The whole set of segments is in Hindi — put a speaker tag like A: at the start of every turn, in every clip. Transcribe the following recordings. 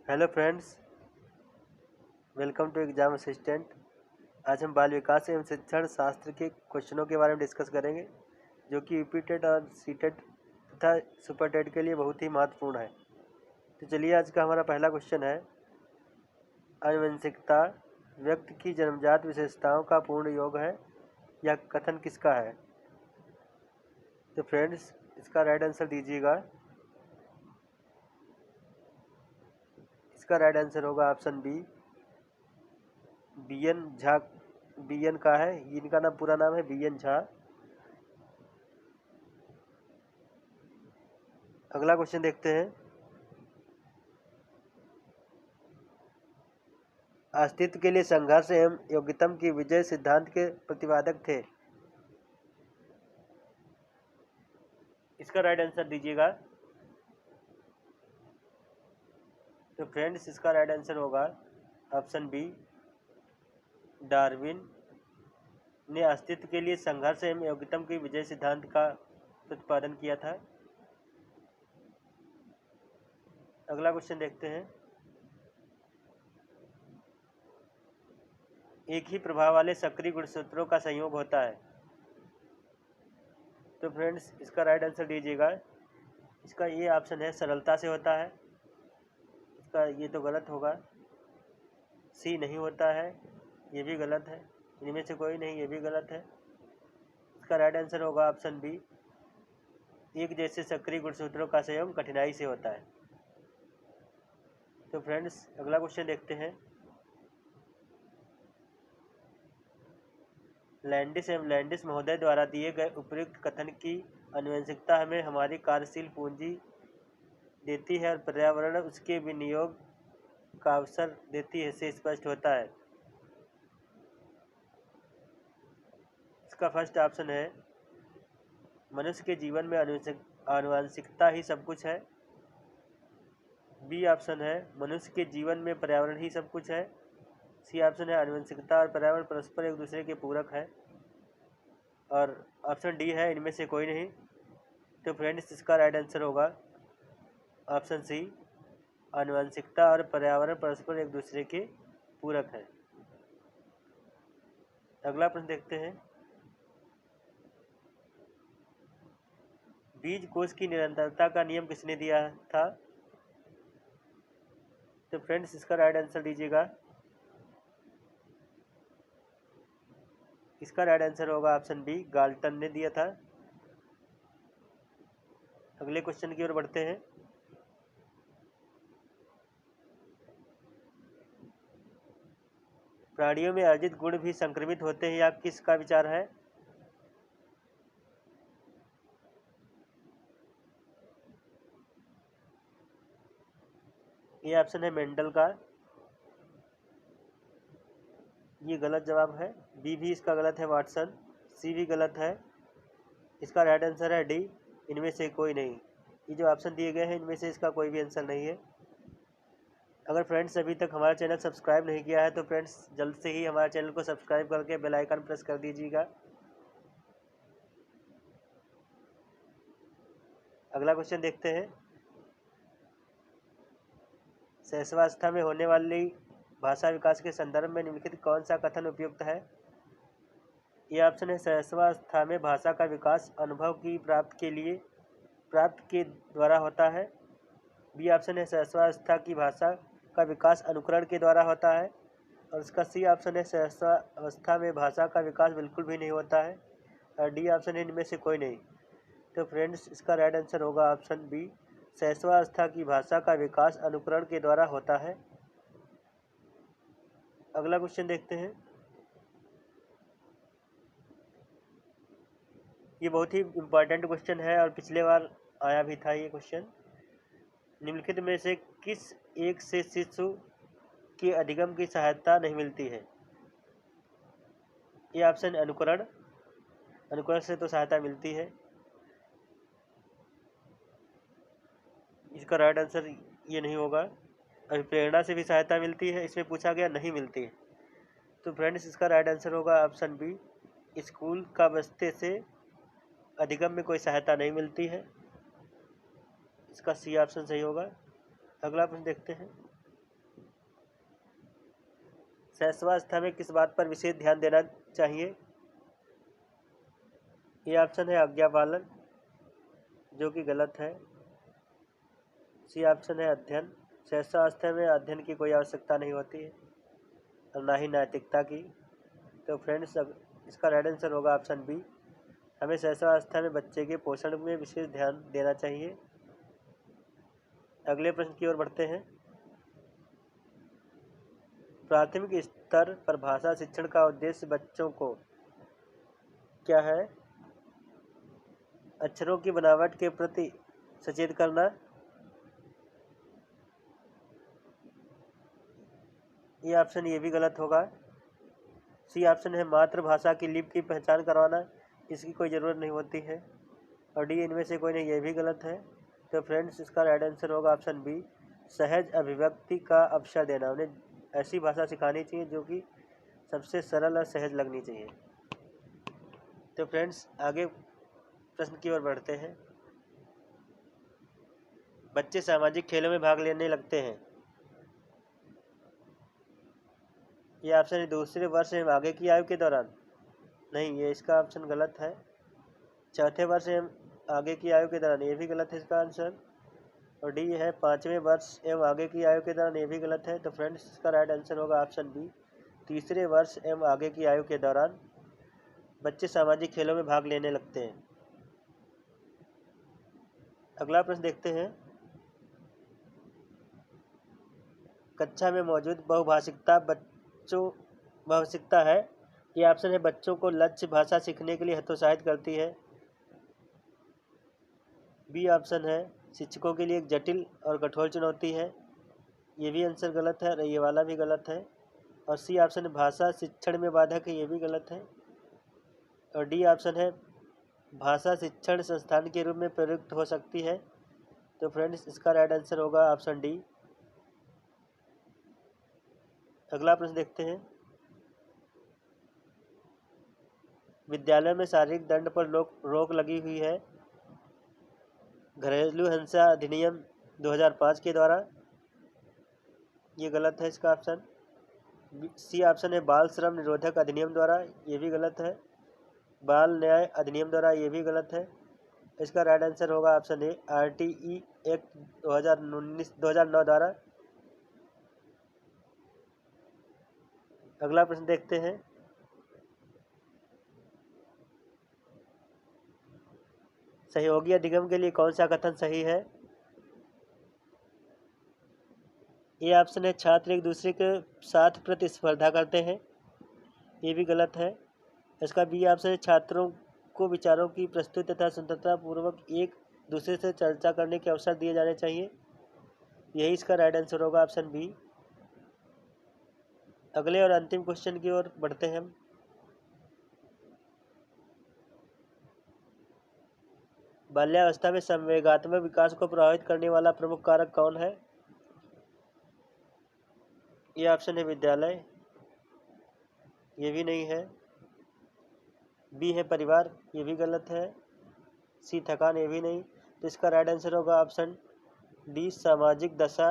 A: Hello friends, welcome to exam assistant. आज हम बाल विकास एवं शिक्षण शास्त्र के क्वेश्चनों के बारे में डिस्कस करेंगे, जो कि यूपी टेट और सी टेट तथा सुपर टेट के लिए बहुत ही महत्वपूर्ण है। तो चलिए, आज का हमारा पहला क्वेश्चन है, आनुवंशिकता व्यक्ति की जन्मजात विशेषताओं का पूर्ण योग है। यह कथन किसका है? तो फ्रेंड्स, इसका राइट आंसर दीजिएगा। इसका राइट आंसर होगा option B, B N Jha. B N का है, इनका नाम पूरा नाम है बी एन झा। अगला क्वेश्चन देखते हैं। अस्तित्व के लिए संघर्ष एवं योग्यतम की विजय सिद्धांत के प्रतिपादक थे। इसका राइट आंसर दीजिएगा। तो फ्रेंड्स, इसका राइट आंसर होगा ऑप्शन बी, डार्विन ने अस्तित्व के लिए संघर्ष एवं योग्यतम की विजय सिद्धांत का प्रतिपादन किया था। अगला क्वेश्चन देखते हैं। एक ही प्रभाव वाले सक्रिय गुणसूत्रों का संयोग होता है। तो फ्रेंड्स, इसका राइट आंसर दीजिएगा। इसका ये ऑप्शन है, सरलता से होता है। इसका ये तो गलत होगा। सी नहीं होता है, ये भी गलत है। इनमें से कोई नहीं, ये भी गलत है। इसका राइट आंसर होगा ऑप्शन बी, एक जैसे सक्रिय गुणसूत्रों का संयोग कठिनाई से होता है। तो फ्रेंड्स, अगला क्वेश्चन देखते हैं। लैंडिस एवं लैंडिस महोदय द्वारा दिए गए उपयुक्त कथन की आनुवंशिकता हमें हमारी कार्यशील पूंजी देती है और पर्यावरण उसके विनियोग का अवसर देती है से स्पष्ट होता है। इसका फर्स्ट ऑप्शन है, मनुष्य के जीवन में आनुवंशिकता ही सब कुछ है। बी ऑप्शन है, मनुष्य के जीवन में पर्यावरण ही सब कुछ है। सी ऑप्शन है, आनुवंशिकता और पर्यावरण परस्पर एक दूसरे के पूरक है। और ऑप्शन डी है, इनमें से कोई नहीं। तो फ्रेंड्स, इसका राइट आंसर होगा ऑप्शन सी, आनुवंशिकता और पर्यावरण परस्पर एक दूसरे के पूरक है। अगला प्रश्न देखते हैं। बीज कोश की निरंतरता का नियम किसने दिया था? तो फ्रेंड्स, इसका राइट आंसर दीजिएगा। इसका राइट आंसर होगा ऑप्शन बी, गाल्टन ने दिया था। अगले क्वेश्चन की ओर बढ़ते हैं। प्राणियों में अर्जित गुण भी संक्रमित होते हैं, या किसका विचार है? ये ऑप्शन है मेंडल का। ये गलत जवाब है। बी भी इसका गलत है, वाटसन। सी भी गलत है। इसका राइट आंसर है डी, इनमें से कोई नहीं। ये जो ऑप्शन दिए गए हैं, इनमें से इसका कोई भी आंसर नहीं है। अगर फ्रेंड्स अभी तक हमारा चैनल सब्सक्राइब नहीं किया है, तो फ्रेंड्स जल्द से ही हमारे चैनल को सब्सक्राइब करके बेल आइकन प्रेस कर दीजिएगा। अगला क्वेश्चन देखते हैं। शैशवावस्था में होने वाली भाषा विकास के संदर्भ में निम्नलिखित कौन सा कथन उपयुक्त है? ये ऑप्शन है, शैशवावस्था में भाषा का विकास अनुभव की प्राप्त के द्वारा होता है। बी ऑप्शन है, शैशवावस्था की भाषा का विकास अनुकरण के द्वारा होता है। और इसका सी ऑप्शन है, शैशवावस्था में भाषा का विकास बिल्कुल भी नहीं होता है। और डी ऑप्शन है, इनमें से कोई नहीं। तो फ्रेंड्स, इसका राइट आंसर होगा ऑप्शन बी, शैशवावस्था की भाषा का विकास अनुकरण के द्वारा होता है। अगला क्वेश्चन देखते हैं। ये बहुत ही इम्पोर्टेंट क्वेश्चन है और पिछले बार आया भी था ये क्वेश्चन। निम्नलिखित में से किस एक से शिशु के अधिगम की सहायता नहीं मिलती है? ये ऑप्शन अनुकरण। अनुकरण से तो सहायता मिलती है। इसका राइट आंसर ये नहीं होगा। अभिप्रेरणा से भी सहायता मिलती है, इसमें पूछा गया नहीं मिलती है। तो फ्रेंड्स, इसका राइट आंसर होगा ऑप्शन बी, स्कूल का बस्ते से अधिगम में कोई सहायता नहीं मिलती है। इसका सी ऑप्शन सही होगा। अगला प्रश्न देखते हैं। शैशवावस्था में किस बात पर विशेष ध्यान देना चाहिए? ये ऑप्शन है आज्ञा पालन, जो कि गलत है। सी ऑप्शन है अध्ययन। शैशवावस्था में अध्ययन की कोई आवश्यकता नहीं होती है और ना ही नैतिकता की। तो फ्रेंड्स, इसका राइट आंसर होगा ऑप्शन बी। हमें शैशवावस्था में बच्चे के पोषण में विशेष ध्यान देना चाहिए। अगले प्रश्न की ओर बढ़ते हैं। प्राथमिक स्तर पर भाषा शिक्षण का उद्देश्य बच्चों को क्या है? अक्षरों की बनावट के प्रति सचेत करना। ये ऑप्शन ये भी गलत होगा। सी ऑप्शन है मातृभाषा की लिपि की पहचान करवाना, इसकी कोई ज़रूरत नहीं होती है। और डी इनमें से कोई नहीं, ये भी गलत है। तो फ्रेंड्स, इसका राइट आंसर होगा ऑप्शन बी, सहज अभिव्यक्ति का अवसर देना। उन्हें ऐसी भाषा सिखानी चाहिए जो कि सबसे सरल और सहज लगनी चाहिए। तो फ्रेंड्स, आगे प्रश्न की ओर बढ़ते हैं। बच्चे सामाजिक खेलों में भाग लेने लगते हैं। ये ऑप्शन है दूसरे वर्ष एवं आगे की आयु के दौरान। नहीं, ये इसका ऑप्शन गलत है। चौथे वर्ष एवं आगे की आयु के दौरान, ये भी गलत है इसका आंसर। और डी है 5वें वर्ष एवं आगे की आयु के दौरान, ये भी गलत है। तो फ्रेंड्स, इसका राइट आंसर होगा ऑप्शन बी, तीसरे वर्ष एवं आगे की आयु के दौरान बच्चे सामाजिक खेलों में भाग लेने लगते हैं। अगला प्रश्न देखते हैं। कक्षा में मौजूद बहुभाषिकता है। ये ऑप्शन है बच्चों को लक्ष्य भाषा सीखने के लिए हतोत्साहित करती है। बी ऑप्शन है शिक्षकों के लिए एक जटिल और कठोर चुनौती है। ये भी आंसर गलत है और ये वाला भी गलत है। और सी ऑप्शन है भाषा शिक्षण में बाधक है, ये भी गलत है। और डी ऑप्शन है भाषा शिक्षण संस्थान के रूप में प्रयुक्त हो सकती है। तो फ्रेंड्स, इसका राइट आंसर होगा ऑप्शन डी। अगला प्रश्न देखते हैं। विद्यालय में शारीरिक दंड पर रोक लगी हुई है। घरेलू हिंसा अधिनियम 2005 के द्वारा। ये गलत है इसका ऑप्शन। सी ऑप्शन है बाल श्रम निरोधक अधिनियम द्वारा, ये भी गलत है। बाल न्याय अधिनियम द्वारा, ये भी गलत है। इसका राइट आंसर होगा ऑप्शन ए, RTE एक्ट 2009 द्वारा। अगला प्रश्न देखते हैं। सहयोगी अधिगम के लिए कौन सा कथन सही है? ये ऑप्शन है छात्र एक दूसरे के साथ प्रतिस्पर्धा करते हैं, ये भी गलत है। इसका बी ऑप्शन है छात्रों को विचारों की प्रस्तुति तथा स्वतंत्रता पूर्वक एक दूसरे से चर्चा करने के अवसर दिए जाने चाहिए, यही इसका राइट आंसर होगा ऑप्शन बी। अगले और अंतिम क्वेश्चन की ओर बढ़ते हैं हम। बाल्यावस्था में संवेगात्मक विकास को प्रभावित करने वाला प्रमुख कारक कौन है? ये ऑप्शन है विद्यालय, ये भी नहीं है। बी है परिवार, ये भी गलत है। सी थकान, ये भी नहीं। तो इसका राइट आंसर होगा ऑप्शन डी, सामाजिक दशा,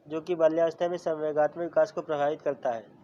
A: जो कि बाल्यावस्था में संवेगात्मक विकास को प्रभावित करता है।